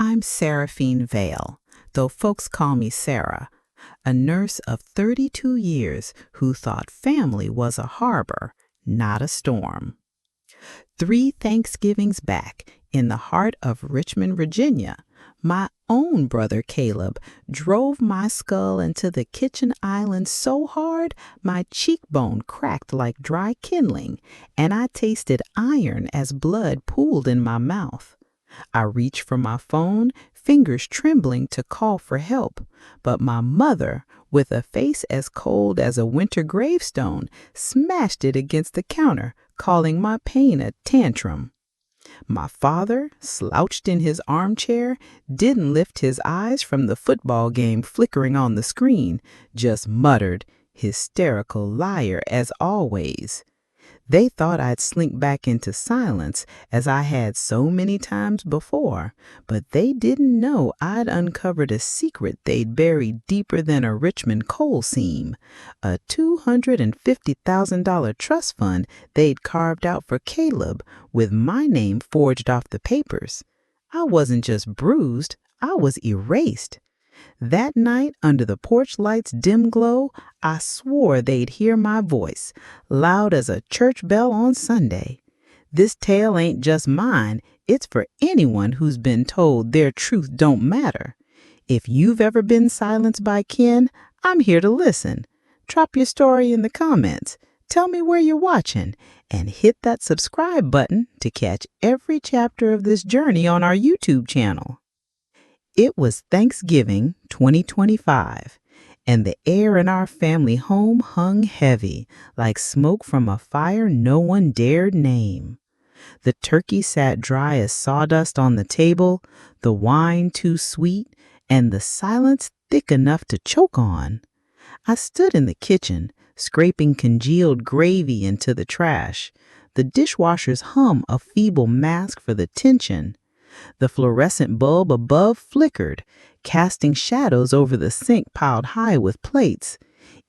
I'm Seraphine Vale, though folks call me Sera, a nurse of 32 years who thought family was a harbor, not a storm. 3 Thanksgivings back, in the heart of Richmond, Virginia, my own brother Caleb drove my skull into the kitchen island so hard my cheekbone cracked like dry kindling, and I tasted iron as blood pooled in my mouth. I reached for my phone, fingers trembling to call for help, but my mother, with a face as cold as a winter gravestone, smashed it against the counter, calling my pain a tantrum. My father, slouched in his armchair, didn't lift his eyes from the football game flickering on the screen, just muttered, hysterical liar as always. They thought I'd slink back into silence, as I had so many times before, but they didn't know I'd uncovered a secret they'd buried deeper than a Richmond coal seam, a $250,000 trust fund they'd carved out for Caleb with my name forged off the papers. I wasn't just bruised, I was erased. That night, under the porch light's dim glow, I swore they'd hear my voice, loud as a church bell on Sunday. This tale ain't just mine, it's for anyone who's been told their truth don't matter. If you've ever been silenced by kin, I'm here to listen. Drop your story in the comments, tell me where you're watching, and hit that subscribe button to catch every chapter of this journey on our YouTube channel. It was Thanksgiving 2025, and the air in our family home hung heavy, like smoke from a fire no one dared name. The turkey sat dry as sawdust on the table, the wine too sweet, and the silence thick enough to choke on. I stood in the kitchen, scraping congealed gravy into the trash, the dishwasher's hum a feeble mask for the tension. The fluorescent bulb above flickered, casting shadows over the sink piled high with plates,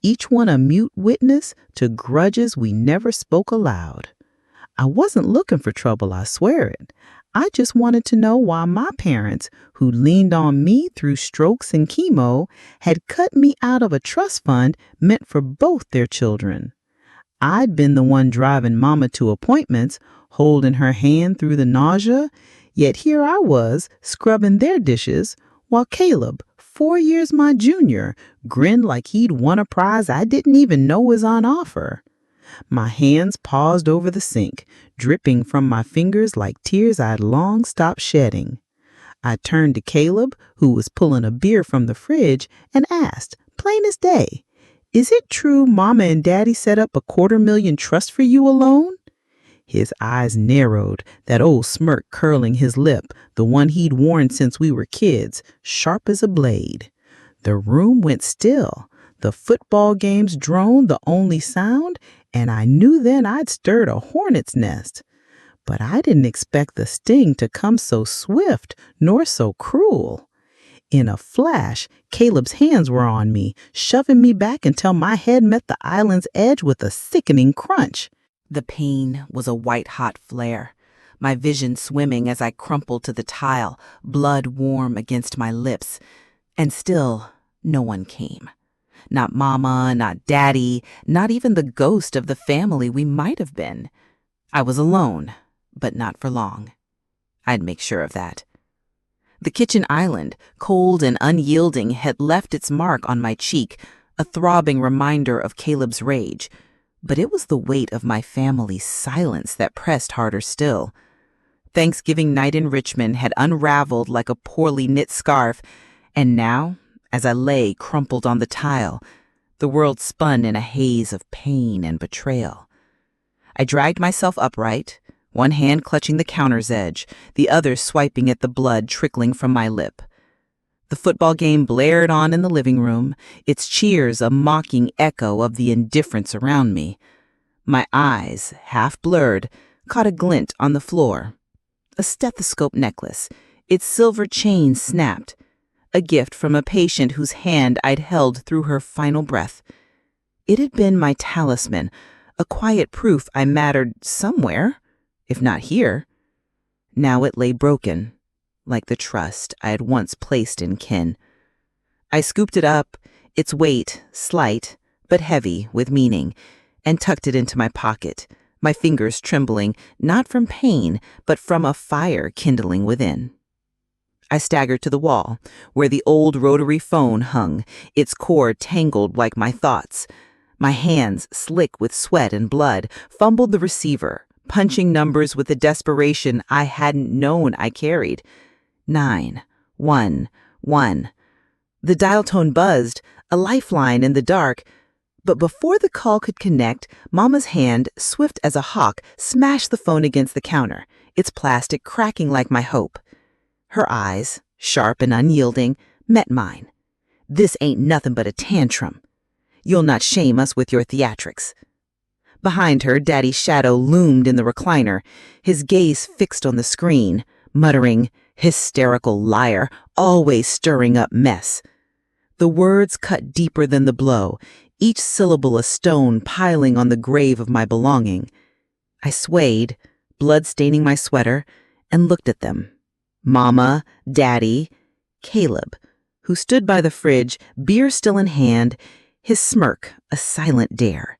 each one a mute witness to grudges we never spoke aloud. I wasn't looking for trouble, I swear it. I just wanted to know why my parents, who leaned on me through strokes and chemo, had cut me out of a trust fund meant for both their children. I'd been the one driving Mama to appointments, holding her hand through the nausea, yet here I was, scrubbing their dishes, while Caleb, 4 years my junior, grinned like he'd won a prize I didn't even know was on offer. My hands paused over the sink, dripping from my fingers like tears I'd long stopped shedding. I turned to Caleb, who was pulling a beer from the fridge, and asked, plain as day, "Is it true Mama and Daddy set up a $250,000 trust for you alone?" His eyes narrowed, that old smirk curling his lip, the one he'd worn since we were kids, sharp as a blade. The room went still. The football games droned the only sound, and I knew then I'd stirred a hornet's nest. But I didn't expect the sting to come so swift, nor so cruel. In a flash, Caleb's hands were on me, shoving me back until my head met the island's edge with a sickening crunch. The pain was a white-hot flare, my vision swimming as I crumpled to the tile, blood warm against my lips. And still, no one came. Not Mama, not Daddy, not even the ghost of the family we might have been. I was alone, but not for long. I'd make sure of that. The kitchen island, cold and unyielding, had left its mark on my cheek, a throbbing reminder of Caleb's rage. But it was the weight of my family's silence that pressed harder still. Thanksgiving night in Richmond had unraveled like a poorly knit scarf, and now, as I lay crumpled on the tile, the world spun in a haze of pain and betrayal. I dragged myself upright, one hand clutching the counter's edge, the other swiping at the blood trickling from my lip. The football game blared on in the living room, its cheers a mocking echo of the indifference around me. My eyes, half blurred, caught a glint on the floor. A stethoscope necklace, its silver chain snapped, a gift from a patient whose hand I'd held through her final breath. It had been my talisman, a quiet proof I mattered somewhere, if not here. Now it lay broken, like the trust I had once placed in kin. I scooped it up, its weight slight but heavy with meaning, and tucked it into my pocket, my fingers trembling, not from pain, but from a fire kindling within. I staggered to the wall, where the old rotary phone hung, its cord tangled like my thoughts. My hands, slick with sweat and blood, fumbled the receiver, punching numbers with the desperation I hadn't known I carried. 911. The dial tone buzzed, a lifeline in the dark. But before the call could connect, Mama's hand, swift as a hawk, smashed the phone against the counter, its plastic cracking like my hope. Her eyes, sharp and unyielding, met mine. "This ain't nothing but a tantrum. You'll not shame us with your theatrics." Behind her, Daddy's shadow loomed in the recliner, his gaze fixed on the screen, muttering, "Hysterical liar, always stirring up mess." The words cut deeper than the blow, each syllable a stone piling on the grave of my belonging. I swayed, blood staining my sweater, and looked at them. Mama, Daddy, Caleb, who stood by the fridge, beer still in hand, his smirk a silent dare.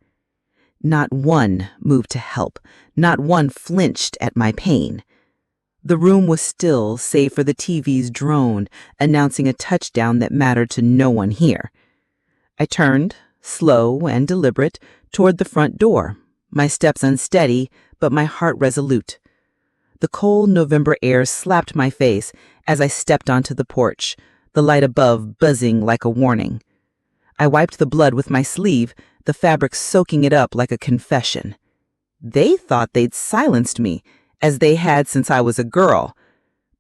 Not one moved to help, not one flinched at my pain. The room was still, save for the TV's drone, announcing a touchdown that mattered to no one here. I turned, slow and deliberate, toward the front door, my steps unsteady, but my heart resolute. The cold November air slapped my face as I stepped onto the porch, the light above buzzing like a warning. I wiped the blood with my sleeve, the fabric soaking it up like a confession. They thought they'd silenced me, as they had since I was a girl.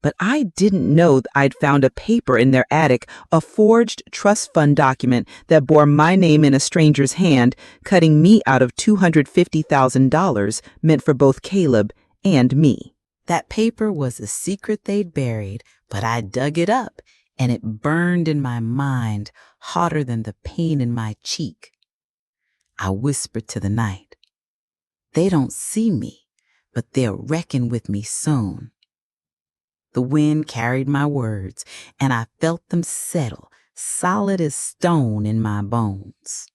But I didn't know I'd found a paper in their attic, a forged trust fund document that bore my name in a stranger's hand, cutting me out of $250,000 meant for both Caleb and me. That paper was a secret they'd buried, but I dug it up, and it burned in my mind, hotter than the pain in my cheek. I whispered to the night, "They don't see me, but they'll reckon with me soon." The wind carried my words, and I felt them settle, solid as stone in my bones.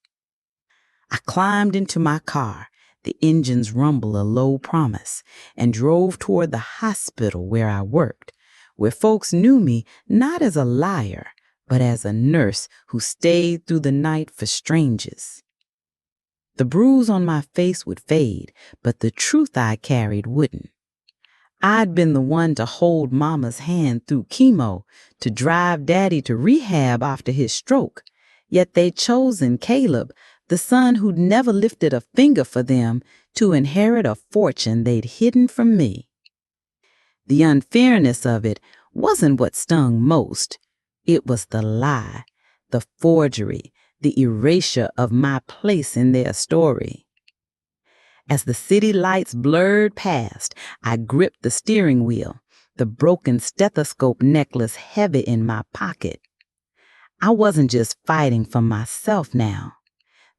I climbed into my car, the engine's rumble a low promise, and drove toward the hospital where I worked, where folks knew me not as a liar, but as a nurse who stayed through the night for strangers. The bruise on my face would fade, but the truth I carried wouldn't. I'd been the one to hold Mama's hand through chemo, to drive Daddy to rehab after his stroke, yet they'd chosen Caleb, the son who'd never lifted a finger for them, to inherit a fortune they'd hidden from me. The unfairness of it wasn't what stung most. It was the lie, the forgery, the erasure of my place in their story. As the city lights blurred past, I gripped the steering wheel, the broken stethoscope necklace heavy in my pocket. I wasn't just fighting for myself now.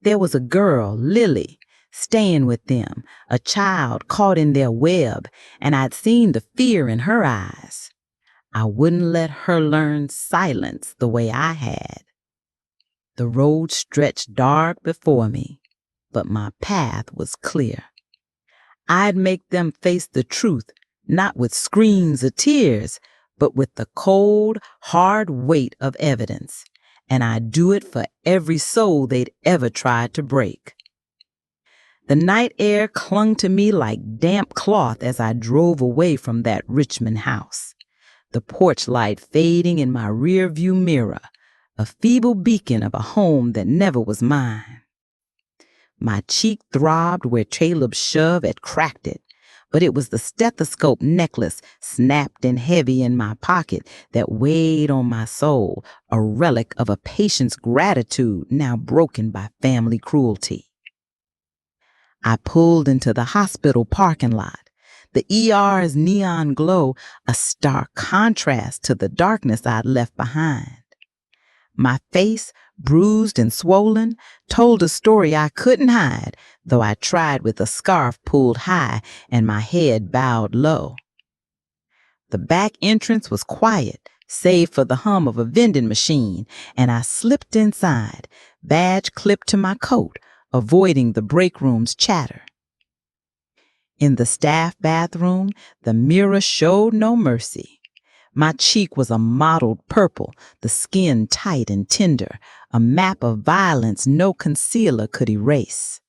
There was a girl, Lily, staying with them, a child caught in their web, and I'd seen the fear in her eyes. I wouldn't let her learn silence the way I had. The road stretched dark before me, but my path was clear. I'd make them face the truth, not with screams or tears, but with the cold, hard weight of evidence. And I'd do it for every soul they'd ever tried to break. The night air clung to me like damp cloth as I drove away from that Richmond house, the porch light fading in my rearview mirror, a feeble beacon of a home that never was mine. My cheek throbbed where Caleb's shove had cracked it, but it was the stethoscope necklace snapped and heavy in my pocket that weighed on my soul, a relic of a patient's gratitude now broken by family cruelty. I pulled into the hospital parking lot, the ER's neon glow a stark contrast to the darkness I'd left behind. My face, bruised and swollen, told a story I couldn't hide, though I tried with a scarf pulled high and my head bowed low. The back entrance was quiet, save for the hum of a vending machine, and I slipped inside, badge clipped to my coat, avoiding the break room's chatter. In the staff bathroom, the mirror showed no mercy. My cheek was a mottled purple, the skin tight and tender, a map of violence no concealer could erase.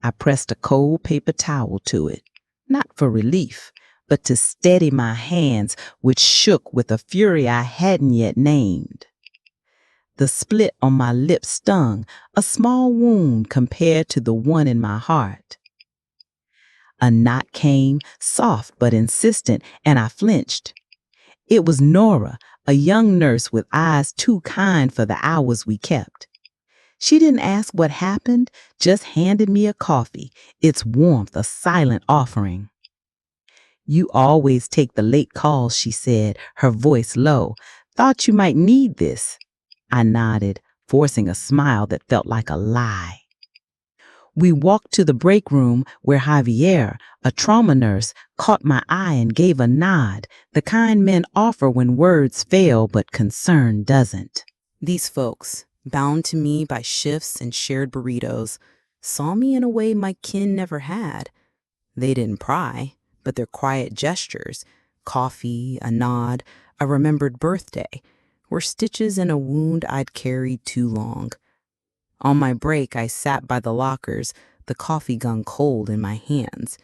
I pressed a cold paper towel to it, not for relief, but to steady my hands, which shook with a fury I hadn't yet named. The split on my lip stung, a small wound compared to the one in my heart. A knot came, soft but insistent, and I flinched. It was Nora, a young nurse with eyes too kind for the hours we kept. She didn't ask what happened, just handed me a coffee, its warmth a silent offering. "You always take the late calls," she said, her voice low. "Thought you might need this." I nodded, forcing a smile that felt like a lie. We walked to the break room where Javier, a trauma nurse, caught my eye and gave a nod, the kind men offer when words fail but concern doesn't. These folks, bound to me by shifts and shared burritos, saw me in a way my kin never had. They didn't pry, but their quiet gestures, coffee, a nod, a remembered birthday, were stitches in a wound I'd carried too long. On my break, I sat by the lockers, the coffee gun cold in my hands.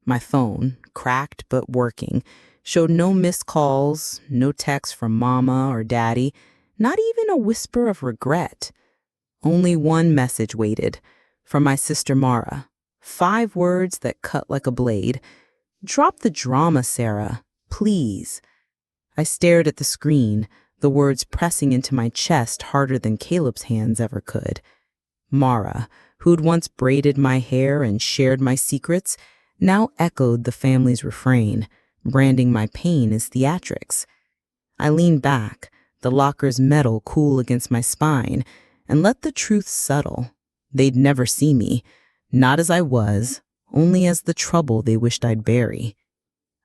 My phone, cracked but working, showed no missed calls, no text from Mama or Daddy, not even a whisper of regret. Only one message waited, from my sister Mara. 5 words that cut like a blade. "Drop the drama, Sera, please." I stared at the screen, the words pressing into my chest harder than Caleb's hands ever could. Mara, who'd once braided my hair and shared my secrets, now echoed the family's refrain, branding my pain as theatrics. I leaned back, the locker's metal cool against my spine, and let the truth settle. They'd never see me, not as I was, only as the trouble they wished I'd bury.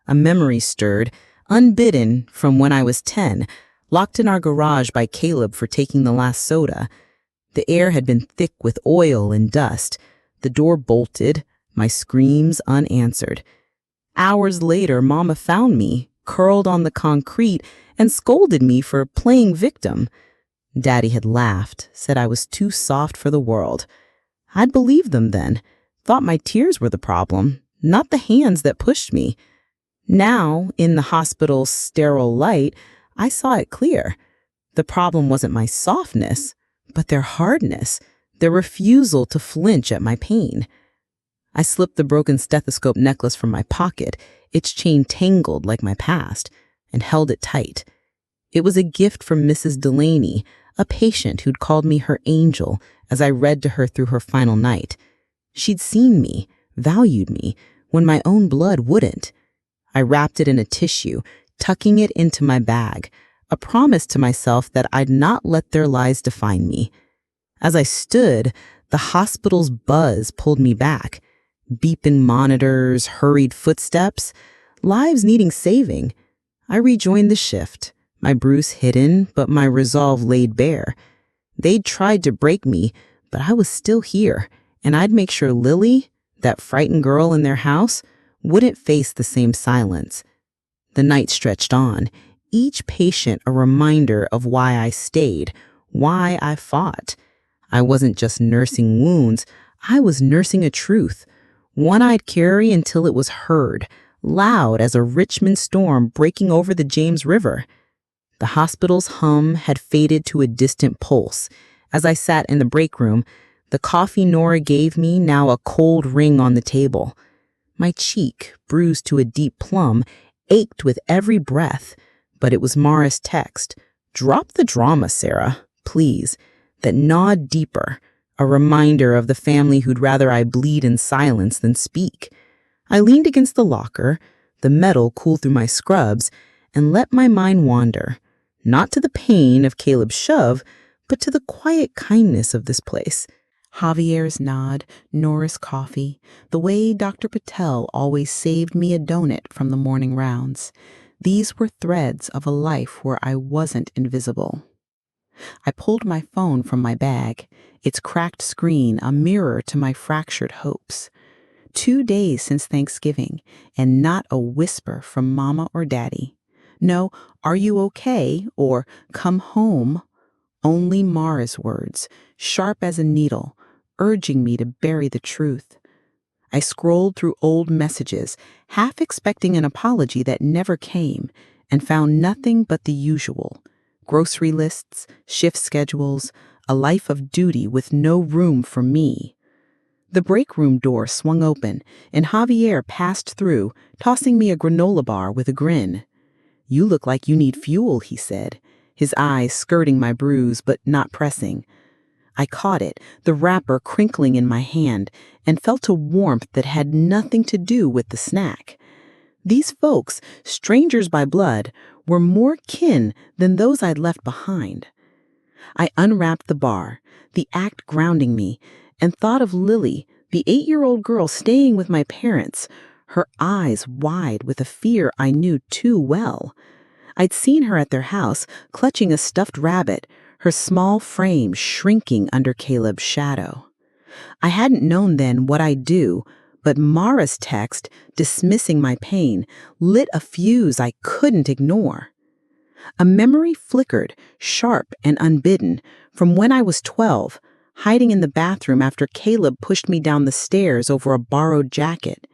A memory stirred, unbidden, from when I was 10, locked in our garage by Caleb for taking the last soda. The air had been thick with oil and dust, the door bolted, my screams unanswered. Hours later, Mama found me, curled on the concrete, and scolded me for playing victim. Daddy had laughed, said I was too soft for the world. I'd believed them then, thought my tears were the problem, not the hands that pushed me. Now, in the hospital's sterile light, I saw it clear. The problem wasn't my softness, but their hardness, their refusal to flinch at my pain. I slipped the broken stethoscope necklace from my pocket, its chain tangled like my past, and held it tight. It was a gift from Mrs. Delaney, a patient who'd called me her angel as I read to her through her final night. She'd seen me, valued me, when my own blood wouldn't. I wrapped it in a tissue, tucking it into my bag, a promise to myself that I'd not let their lies define me. As I stood, the hospital's buzz pulled me back. Beeping monitors, hurried footsteps, lives needing saving. I rejoined the shift, my bruise hidden, but my resolve laid bare. They'd tried to break me, but I was still here, and I'd make sure Lily, that frightened girl in their house, wouldn't face the same silence. The night stretched on, each patient a reminder of why I stayed, why I fought. I wasn't just nursing wounds, I was nursing a truth, one I'd carry until it was heard, loud as a Richmond storm breaking over the James River. The hospital's hum had faded to a distant pulse. As I sat in the break room, the coffee Nora gave me now a cold ring on the table. My cheek, bruised to a deep plum, ached with every breath, but it was Mara's text, "Drop the drama, Sera, please," that gnawed deeper, a reminder of the family who'd rather I bleed in silence than speak. I leaned against the locker, the metal cool through my scrubs, and let my mind wander, not to the pain of Caleb's shove, but to the quiet kindness of this place. Javier's nod, Nora's coffee, the way Dr. Patel always saved me a donut from the morning rounds. These were threads of a life where I wasn't invisible. I pulled my phone from my bag, its cracked screen a mirror to my fractured hopes. 2 days since Thanksgiving, and not a whisper from Mama or Daddy. No, "Are you okay?" or "Come home." Only Mara's words, sharp as a needle, urging me to bury the truth. I scrolled through old messages, half expecting an apology that never came, and found nothing but the usual. Grocery lists, shift schedules, a life of duty with no room for me. The break room door swung open, and Javier passed through, tossing me a granola bar with a grin. "You look like you need fuel," he said, his eyes skirting my bruise but not pressing. I caught it, the wrapper crinkling in my hand, and felt a warmth that had nothing to do with the snack. These folks, strangers by blood, were more kin than those I'd left behind. I unwrapped the bar, the act grounding me, and thought of Lily, the 8-year-old girl staying with my parents, her eyes wide with a fear I knew too well. I'd seen her at their house, clutching a stuffed rabbit, her small frame shrinking under Caleb's shadow. I hadn't known then what I'd do, but Mara's text, dismissing my pain, lit a fuse I couldn't ignore. A memory flickered, sharp and unbidden, from when I was 12, hiding in the bathroom after Caleb pushed me down the stairs over a borrowed jacket.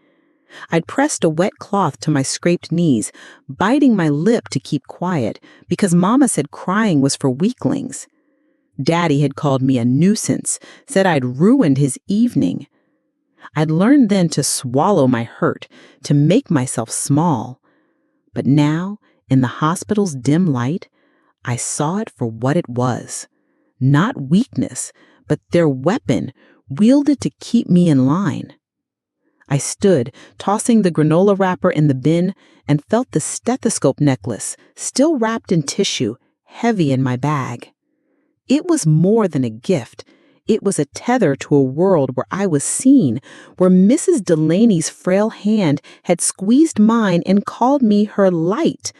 I'd pressed a wet cloth to my scraped knees, biting my lip to keep quiet, because Mama said crying was for weaklings. Daddy had called me a nuisance, said I'd ruined his evening. I'd learned then to swallow my hurt, to make myself small. But now, in the hospital's dim light, I saw it for what it was. Not weakness, but their weapon, wielded to keep me in line. I stood, tossing the granola wrapper in the bin, and felt the stethoscope necklace, still wrapped in tissue, heavy in my bag. It was more than a gift. It was a tether to a world where I was seen, where Mrs. Delaney's frail hand had squeezed mine and called me her light.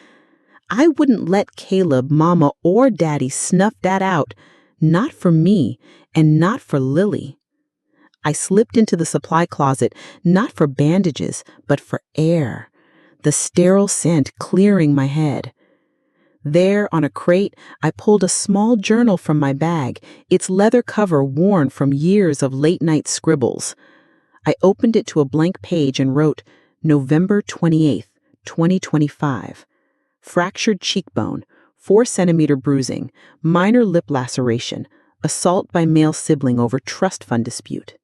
I wouldn't let Caleb, Mama, or Daddy snuff that out, not for me and not for Lily. I slipped into the supply closet, not for bandages, but for air, the sterile scent clearing my head. There, on a crate, I pulled a small journal from my bag, its leather cover worn from years of late-night scribbles. I opened it to a blank page and wrote, November 28th, 2025. Fractured cheekbone, 4-centimeter bruising, minor lip laceration, assault by male sibling over trust fund dispute.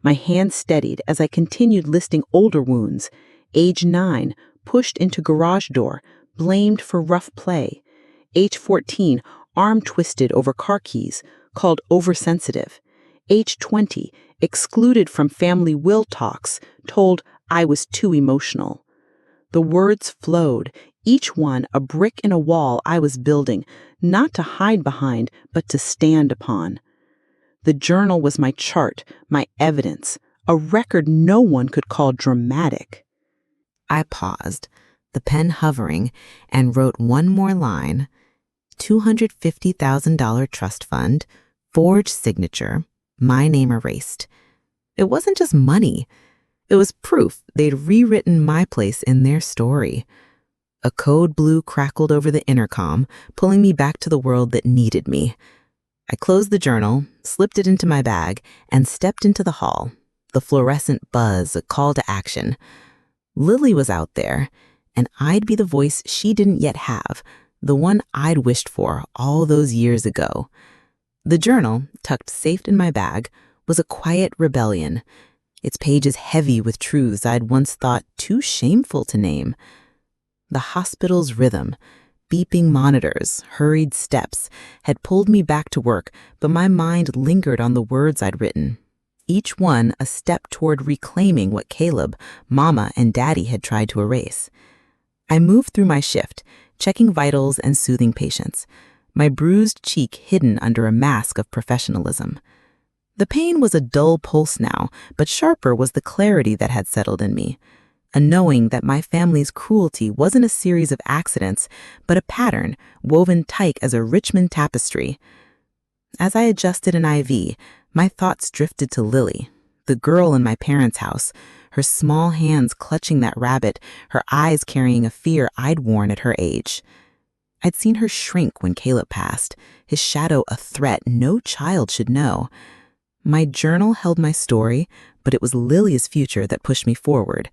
My hand steadied as I continued listing older wounds. Age 9, pushed into garage door, blamed for rough play. Age 14, arm twisted over car keys, called oversensitive. Age 20, excluded from family will talks, told I was too emotional. The words flowed, each one a brick in a wall I was building, not to hide behind, but to stand upon. The journal was my chart, my evidence, a record no one could call dramatic. I paused, the pen hovering, and wrote one more line. $250,000 trust fund, forged signature, my name erased. It wasn't just money. It was proof they'd rewritten my place in their story. A code blue crackled over the intercom, pulling me back to the world that needed me. I closed the journal, slipped it into my bag, and stepped into the hall, the fluorescent buzz a call to action. Lily was out there, and I'd be the voice she didn't yet have, the one I'd wished for all those years ago. The journal, tucked safe in my bag, was a quiet rebellion, its pages heavy with truths I'd once thought too shameful to name. The hospital's rhythm, beeping monitors, hurried steps, had pulled me back to work, but my mind lingered on the words I'd written, each one a step toward reclaiming what Caleb, Mama, and Daddy had tried to erase. I moved through my shift, checking vitals and soothing patients, my bruised cheek hidden under a mask of professionalism. The pain was a dull pulse now, but sharper was the clarity that had settled in me. A knowing that my family's cruelty wasn't a series of accidents, but a pattern woven tight as a Richmond tapestry. As I adjusted an IV, my thoughts drifted to Lily, the girl in my parents' house, her small hands clutching that rabbit, her eyes carrying a fear I'd worn at her age. I'd seen her shrink when Caleb passed, his shadow a threat no child should know. My journal held my story, but it was Lily's future that pushed me forward,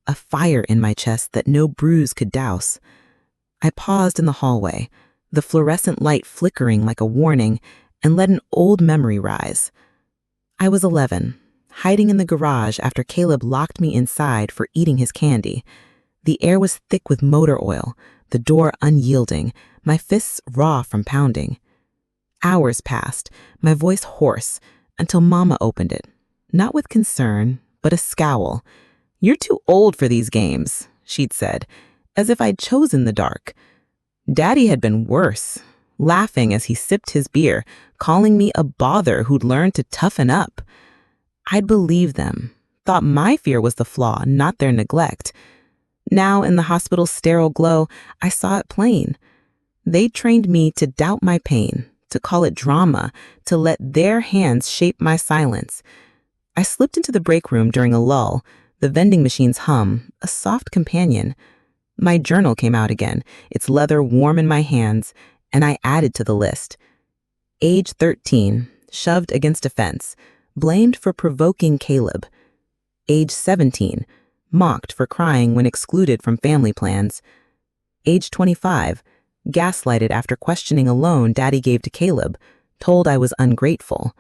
a fire in my chest that no bruise could douse. I paused in the hallway, the fluorescent light flickering like a warning, and let an old memory rise. I was 11, hiding in the garage after Caleb locked me inside for eating his candy. The air was thick with motor oil, the door unyielding, my fists raw from pounding. Hours passed, my voice hoarse, until Mama opened it, not with concern, but a scowl. "You're too old for these games," she'd said, as if I'd chosen the dark. Daddy had been worse, laughing as he sipped his beer, calling me a bother who'd learned to toughen up. I'd believed them, thought my fear was the flaw, not their neglect. Now, in the hospital's sterile glow, I saw it plain. They trained me to doubt my pain, to call it drama, to let their hands shape my silence. I slipped into the break room during a lull, the vending machine's hum, a soft companion. My journal came out again, its leather warm in my hands, and I added to the list. Age 13, shoved against a fence, blamed for provoking Caleb. Age 17, mocked for crying when excluded from family plans. Age 25, gaslighted after questioning a loan Daddy gave to Caleb, told I was ungrateful.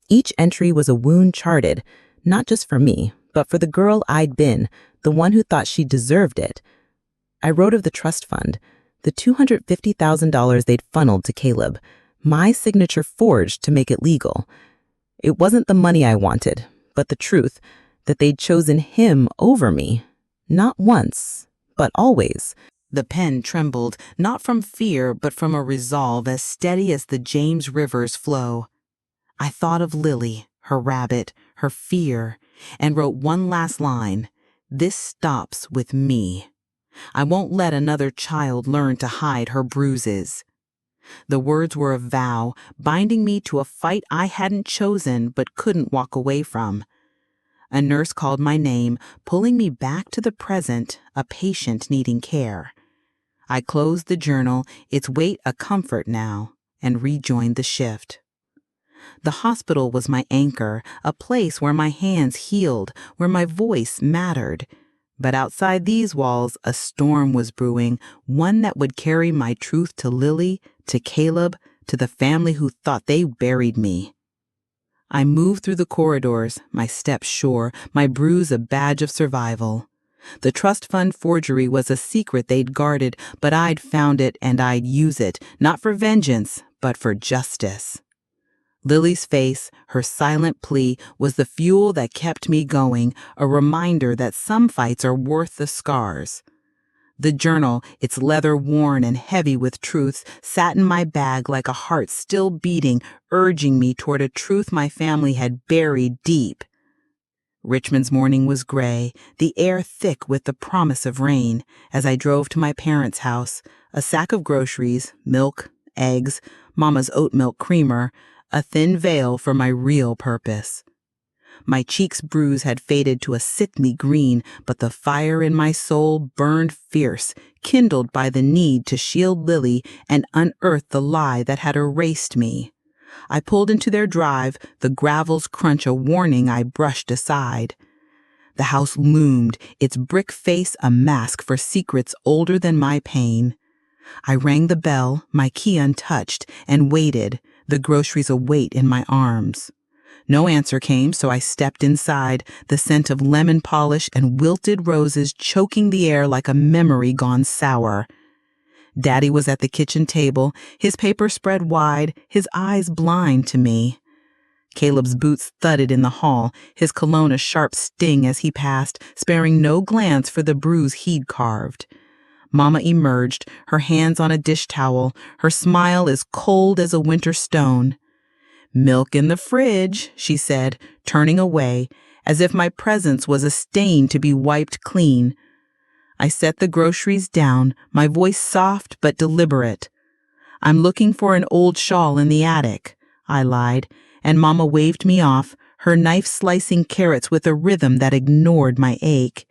Each entry was a wound charted, not just for me, but for the girl I'd been, the one who thought she deserved it. I wrote of the trust fund, the $250,000 they'd funneled to Caleb, my signature forged to make it legal. It wasn't the money I wanted, but the truth that they'd chosen him over me. Not once, but always. The pen trembled, not from fear, but from a resolve as steady as the James River's flow. I thought of Lily, her rabbit, her fear, and wrote one last line. "This stops with me. I won't let another child learn to hide her bruises." The words were a vow, binding me to a fight I hadn't chosen but couldn't walk away from. A nurse called my name, pulling me back to the present, a patient needing care. I closed the journal, its weight a comfort now, and rejoined the shift. The hospital was my anchor, a place where my hands healed, where my voice mattered. But outside these walls, a storm was brewing, one that would carry my truth to Lily, to Caleb, to the family who thought they buried me. I moved through the corridors, my steps sure, my bruise a badge of survival. The trust fund forgery was a secret they'd guarded, but I'd found it and I'd use it, not for vengeance, but for justice. Lily's face, her silent plea, was the fuel that kept me going, a reminder that some fights are worth the scars. The journal, its leather worn and heavy with truths, sat in my bag like a heart still beating, urging me toward a truth my family had buried deep. Richmond's morning was gray, the air thick with the promise of rain. As I drove to my parents' house, a sack of groceries, milk, eggs, Mama's oat milk creamer, a thin veil for my real purpose. My cheeks' bruise had faded to a sickly green, but the fire in my soul burned fierce, kindled by the need to shield Lily and unearth the lie that had erased me. I pulled into their drive, the gravel's crunch a warning I brushed aside. The house loomed, its brick face a mask for secrets older than my pain. I rang the bell, my key untouched, and waited, the groceries a weight in my arms. No answer came, so I stepped inside, the scent of lemon polish and wilted roses choking the air like a memory gone sour. Daddy was at the kitchen table, his paper spread wide, his eyes blind to me. Caleb's boots thudded in the hall, his cologne a sharp sting as he passed, sparing no glance for the bruise he'd carved. Mama emerged, her hands on a dish towel, her smile as cold as a winter stone. "Milk in the fridge," she said, turning away, as if my presence was a stain to be wiped clean. I set the groceries down, my voice soft but deliberate. "I'm looking for an old shawl in the attic," I lied, and Mama waved me off, her knife slicing carrots with a rhythm that ignored my ache.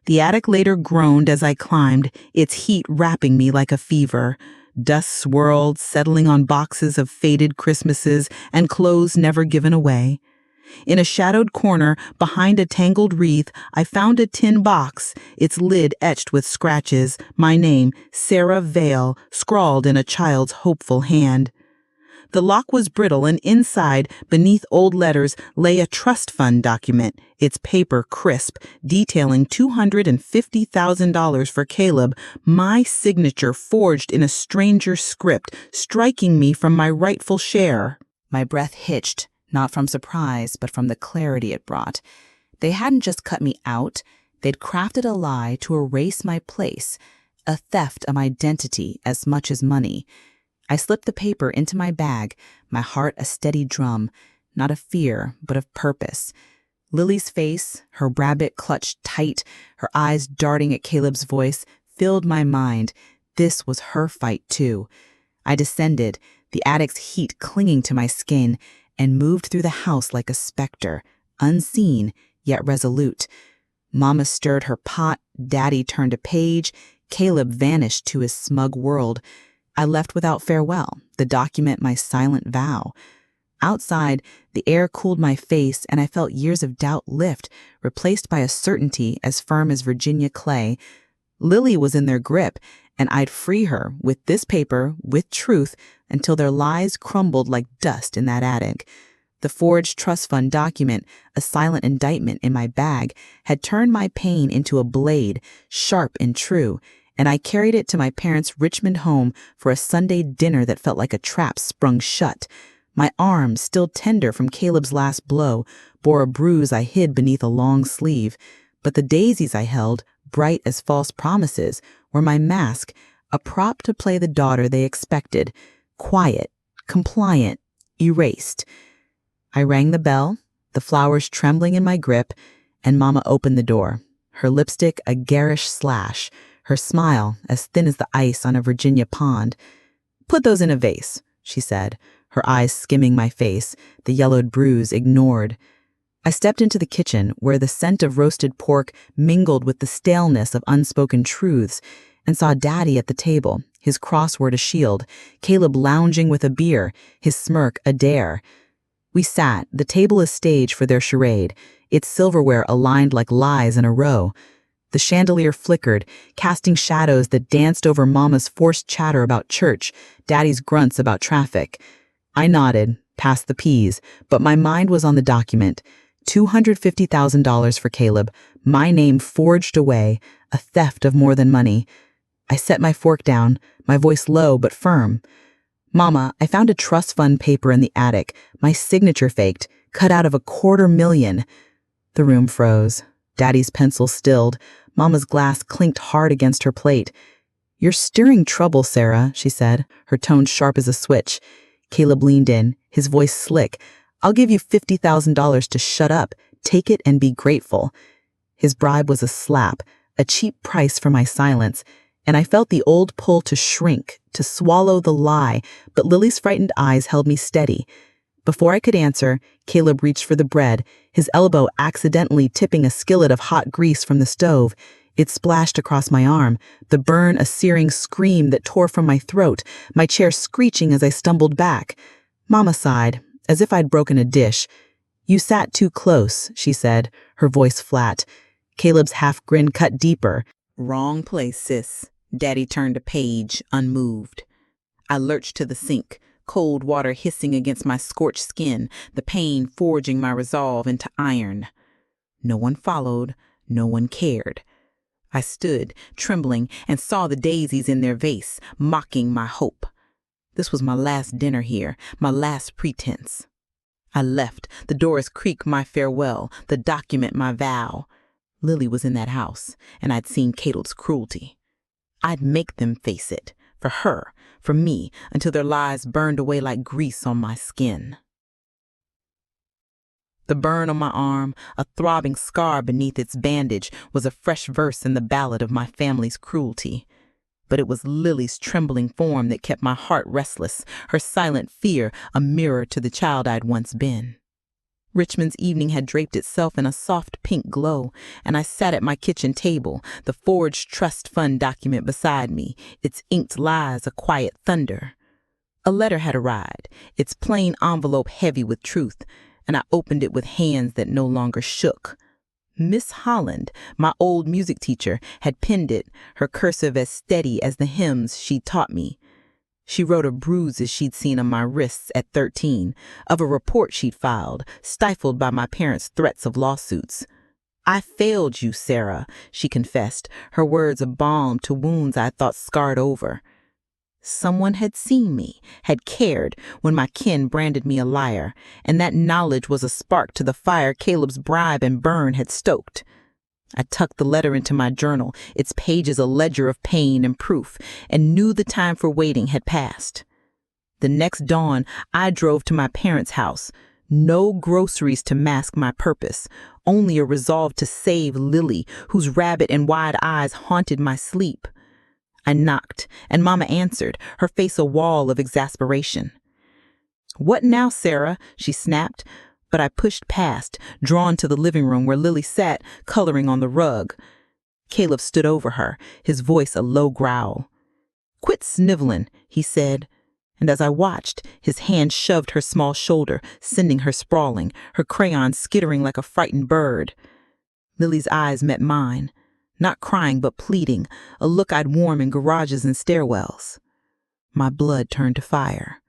The attic later groaned as I climbed, its heat wrapping me like a fever. Dust swirled, settling on boxes of faded Christmases and clothes never given away. In a shadowed corner, behind a tangled wreath, I found a tin box, its lid etched with scratches, my name, Sera Vale, scrawled in a child's hopeful hand. The lock was brittle, and inside, beneath old letters, lay a trust fund document, its paper crisp, detailing $250,000 for Caleb, my signature forged in a stranger's script, striking me from my rightful share. My breath hitched, not from surprise, but from the clarity it brought. They hadn't just cut me out, they'd crafted a lie to erase my place, a theft of identity as much as money. I slipped the paper into my bag, my heart a steady drum, not of fear, but of purpose. Lily's face, her rabbit clutched tight, her eyes darting at Caleb's voice, filled my mind. This was her fight, too. I descended, the attic's heat clinging to my skin, and moved through the house like a specter, unseen, yet resolute. Mama stirred her pot, Daddy turned a page, Caleb vanished to his smug world. I left without farewell, the document my silent vow. Outside, the air cooled my face, and I felt years of doubt lift, replaced by a certainty as firm as Virginia clay. Lily was in their grip, and I'd free her, with this paper, with truth, until their lies crumbled like dust in that attic. The forged trust fund document, a silent indictment in my bag, had turned my pain into a blade, sharp and true, and I carried it to my parents' Richmond home for a Sunday dinner that felt like a trap sprung shut. My arm, still tender from Caleb's last blow, bore a bruise I hid beneath a long sleeve, but the daisies I held, bright as false promises, were my mask, a prop to play the daughter they expected, quiet, compliant, erased. I rang the bell, the flowers trembling in my grip, and Mama opened the door, her lipstick a garish slash, her smile as thin as the ice on a Virginia pond. "Put those in a vase," she said, her eyes skimming my face, the yellowed bruise ignored. I stepped into the kitchen, where the scent of roasted pork mingled with the staleness of unspoken truths, and saw Daddy at the table, his crossword a shield, Caleb lounging with a beer, his smirk a dare. We sat, the table a stage for their charade, its silverware aligned like lies in a row. The chandelier flickered, casting shadows that danced over Mama's forced chatter about church, Daddy's grunts about traffic. I nodded, past the peas, but my mind was on the document. $250,000 for Caleb, my name forged away, a theft of more than money. I set my fork down, my voice low but firm. "Mama, I found a trust fund paper in the attic, my signature faked, cut out of $250,000. The room froze. Daddy's pencil stilled. Mama's glass clinked hard against her plate. "You're stirring trouble, Sera," she said, her tone sharp as a switch. Caleb leaned in, his voice slick. "I'll give you $50,000 to shut up, take it and be grateful." His bribe was a slap, a cheap price for my silence, and I felt the old pull to shrink, to swallow the lie, but Lily's frightened eyes held me steady. Before I could answer, Caleb reached for the bread, his elbow accidentally tipping a skillet of hot grease from the stove. It splashed across my arm, the burn a searing scream that tore from my throat, my chair screeching as I stumbled back. Mama sighed, as if I'd broken a dish. "You sat too close," she said, her voice flat. Caleb's half grin cut deeper. "Wrong place, sis." Daddy turned a page, unmoved. I lurched to the sink, cold water hissing against my scorched skin, the pain forging my resolve into iron. No one followed, no one cared. I stood, trembling, and saw the daisies in their vase, mocking my hope. This was my last dinner here, my last pretense. I left, the doors creaked my farewell, the document my vow. Lily was in that house, and I'd seen Caleb's cruelty. I'd make them face it, for her, for me, until their lies burned away like grease on my skin. The burn on my arm, a throbbing scar beneath its bandage, was a fresh verse in the ballad of my family's cruelty. But it was Lily's trembling form that kept my heart restless, her silent fear a mirror to the child I'd once been. Richmond's evening had draped itself in a soft pink glow, and I sat at my kitchen table, the forged trust fund document beside me, its inked lies a quiet thunder. A letter had arrived, its plain envelope heavy with truth, and I opened it with hands that no longer shook. Miss Holland, my old music teacher, had penned it, her cursive as steady as the hymns she'd taught me. She wrote of bruises she'd seen on my wrists at 13, of a report she'd filed, stifled by my parents' threats of lawsuits. "I failed you, Sera," she confessed, her words a balm to wounds I thought scarred over. Someone had seen me, had cared, when my kin branded me a liar, and that knowledge was a spark to the fire Caleb's bribe and burn had stoked. I tucked the letter into my journal, its pages a ledger of pain and proof, and knew the time for waiting had passed. The next dawn, I drove to my parents' house. No groceries to mask my purpose, only a resolve to save Lily, whose rabbit and wide eyes haunted my sleep. I knocked, and Mama answered, her face a wall of exasperation. "What now, Sera?" she snapped, but I pushed past, drawn to the living room where Lily sat, coloring on the rug. Caleb stood over her, his voice a low growl. "Quit sniveling," he said, and as I watched, his hand shoved her small shoulder, sending her sprawling, her crayon skittering like a frightened bird. Lily's eyes met mine. Not crying, but pleading, a look I'd worn in garages and stairwells. My blood turned to fire.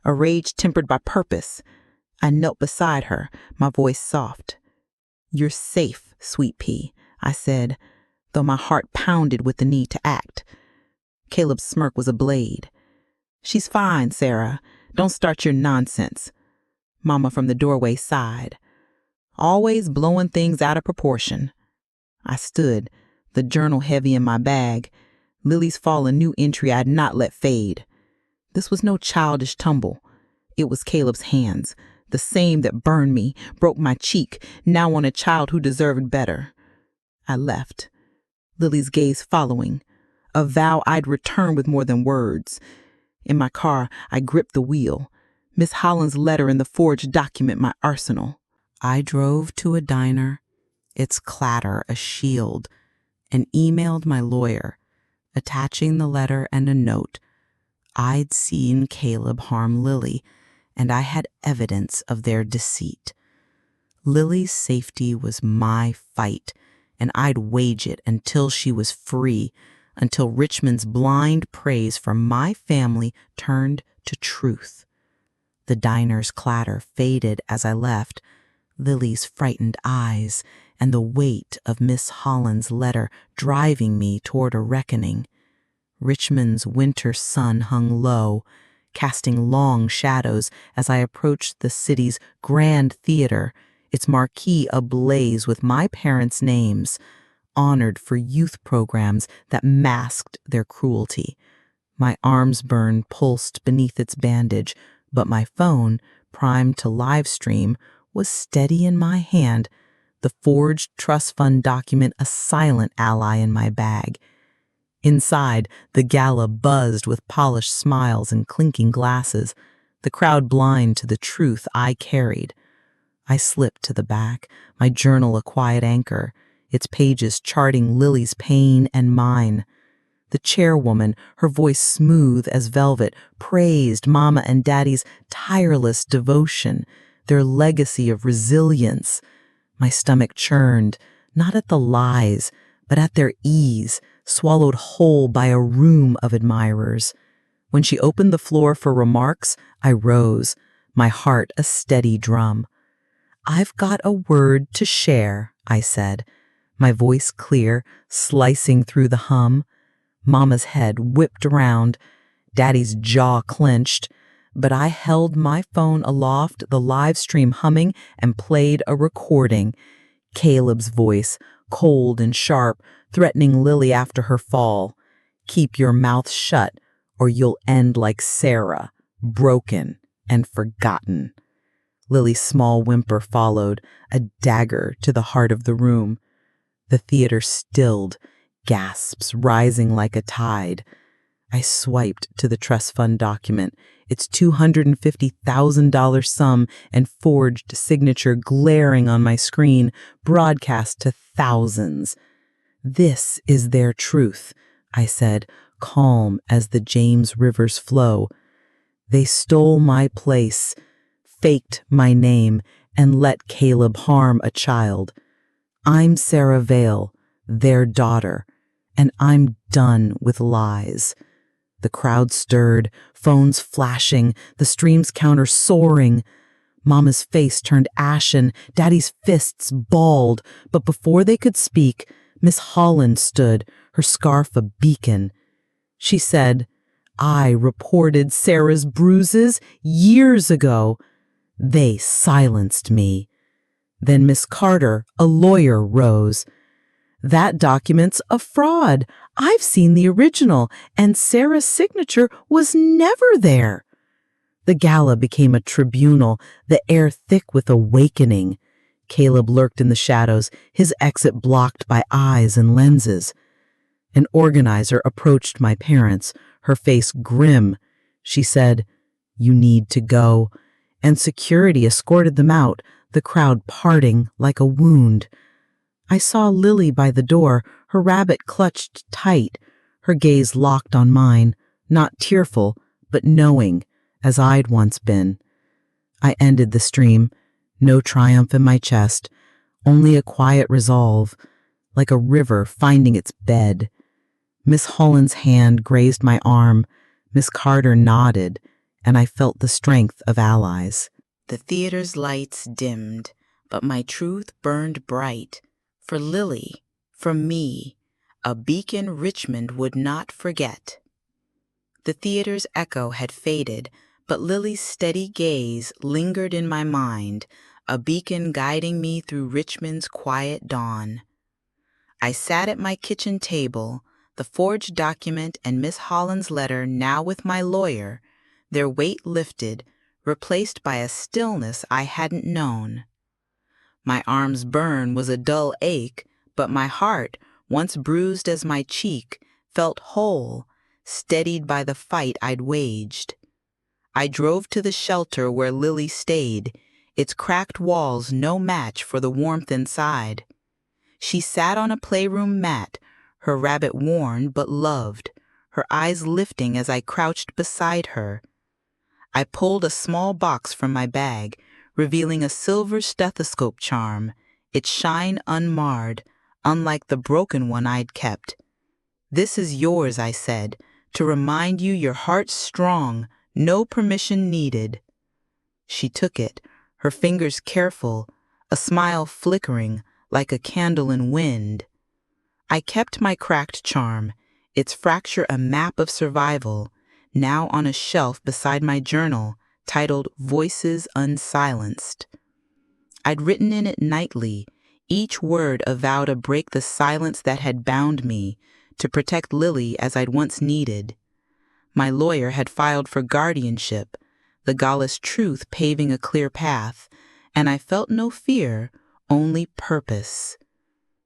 A rage tempered by purpose. I knelt beside her, my voice soft. "You're safe, sweet pea," I said, though my heart pounded with the need to act. Caleb's smirk was a blade. "She's fine, Sera. Don't start your nonsense." Mama from the doorway sighed. "Always blowing things out of proportion." I stood, the journal heavy in my bag, Lily's fallen new entry I'd not let fade. This was no childish tumble. It was Caleb's hands, the same that burned me, broke my cheek, now on a child who deserved better. I left, Lily's gaze following, a vow I'd return with more than words. In my car, I gripped the wheel, Miss Holland's letter and the forged document my arsenal. I drove to a diner, its clatter a shield, and emailed my lawyer, attaching the letter and a note. I'd seen Caleb harm Lily, and I had evidence of their deceit. Lily's safety was my fight, and I'd wage it until she was free, until Richmond's blind praise for my family turned to truth. The diner's clatter faded as I left, Lily's frightened eyes and the weight of Miss Holland's letter driving me toward a reckoning. Richmond's winter sun hung low, casting long shadows as I approached the city's grand theater, its marquee ablaze with my parents' names, honored for youth programs that masked their cruelty. My arm's burn pulsed beneath its bandage, but my phone, primed to live stream, was steady in my hand, the forged trust fund document a silent ally in my bag. Inside, the Gala buzzed with polished smiles and clinking glasses, the crowd blind to the truth I carried. I slipped to the back, my journal a quiet anchor, its pages charting Lily's pain and mine. The chairwoman, her voice smooth as velvet, praised Mama and Daddy's tireless devotion, their legacy of resilience. My stomach churned, not at the lies, but at their ease, swallowed whole by a room of admirers. When she opened the floor for remarks, I rose, my heart a steady drum. "I've got a word to share," I said, my voice clear, slicing through the hum. Mama's head whipped around, Daddy's jaw clenched, but I held my phone aloft, the live stream humming, and played a recording. Caleb's voice, cold and sharp, threatening Lily after her fall. "Keep your mouth shut, or you'll end like Sera, broken and forgotten." Lily's small whimper followed, a dagger to the heart of the room. The theater stilled, gasps rising like a tide. I swiped to the trust fund document, its $250,000 sum and forged signature glaring on my screen, broadcast to thousands. "This is their truth," I said, calm as the James rivers flow. "They stole my place, faked my name, and let Caleb harm a child. I'm Sera Vale, their daughter, and I'm done with lies." The crowd stirred, phones flashing, the streams counter soaring. Mama's face turned ashen, Daddy's fists balled, but before they could speak, Miss Holland stood, her scarf a beacon. She said, "I reported Sarah's bruises years ago. They silenced me." Then Miss Carter, a lawyer, rose. "That document's a fraud. I've seen the original, and Sarah's signature was never there." The gala became a tribunal, the air thick with awakening. Caleb lurked in the shadows, his exit blocked by eyes and lenses. An organizer approached my parents, her face grim. She said, "You need to go," and security escorted them out, the crowd parting like a wound. I saw Lily by the door, her rabbit clutched tight, her gaze locked on mine, not tearful, but knowing, as I'd once been. I ended the stream, no triumph in my chest, only a quiet resolve, like a river finding its bed. Miss Holland's hand grazed my arm, Miss Carter nodded, and I felt the strength of allies. The theater's lights dimmed, but my truth burned bright. For Lily, for me, a beacon Richmond would not forget. The theater's echo had faded, but Lily's steady gaze lingered in my mind, a beacon guiding me through Richmond's quiet dawn. I sat at my kitchen table, the forged document and Miss Holland's letter now with my lawyer, their weight lifted, replaced by a stillness I hadn't known. My arm's burn was a dull ache, but my heart, once bruised as my cheek, felt whole, steadied by the fight I'd waged. I drove to the shelter where Lily stayed, its cracked walls no match for the warmth inside. She sat on a playroom mat, her rabbit worn but loved, her eyes lifting as I crouched beside her. I pulled a small box from my bag, revealing a silver stethoscope charm, its shine unmarred, unlike the broken one I'd kept. "This is yours," I said, "to remind you your heart's strong, no permission needed." She took it, her fingers careful, a smile flickering like a candle in wind. I kept my cracked charm, its fracture a map of survival, now on a shelf beside my journal, titled Voices Unsilenced. I'd written in it nightly, each word a vow to break the silence that had bound me, to protect Lily as I'd once needed. My lawyer had filed for guardianship, the Gala's truth paving a clear path, and I felt no fear, only purpose.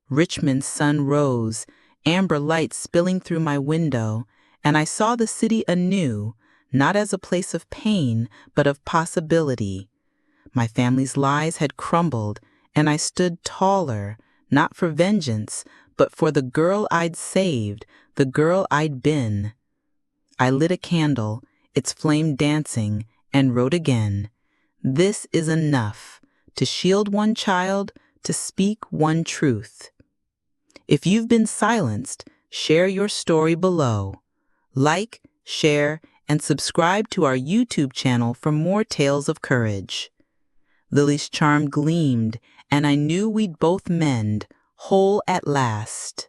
Richmond's sun rose, amber light spilling through my window, and I saw the city anew, not as a place of pain, but of possibility. My family's lies had crumbled, and I stood taller, not for vengeance, but for the girl I'd saved, the girl I'd been. I lit a candle, its flame dancing, and wrote again, "This is enough, to shield one child, to speak one truth." If you've been silenced, share your story below. Like, share, and subscribe to our YouTube channel for more tales of courage. Lily's charm gleamed, and I knew we'd both mend, whole at last.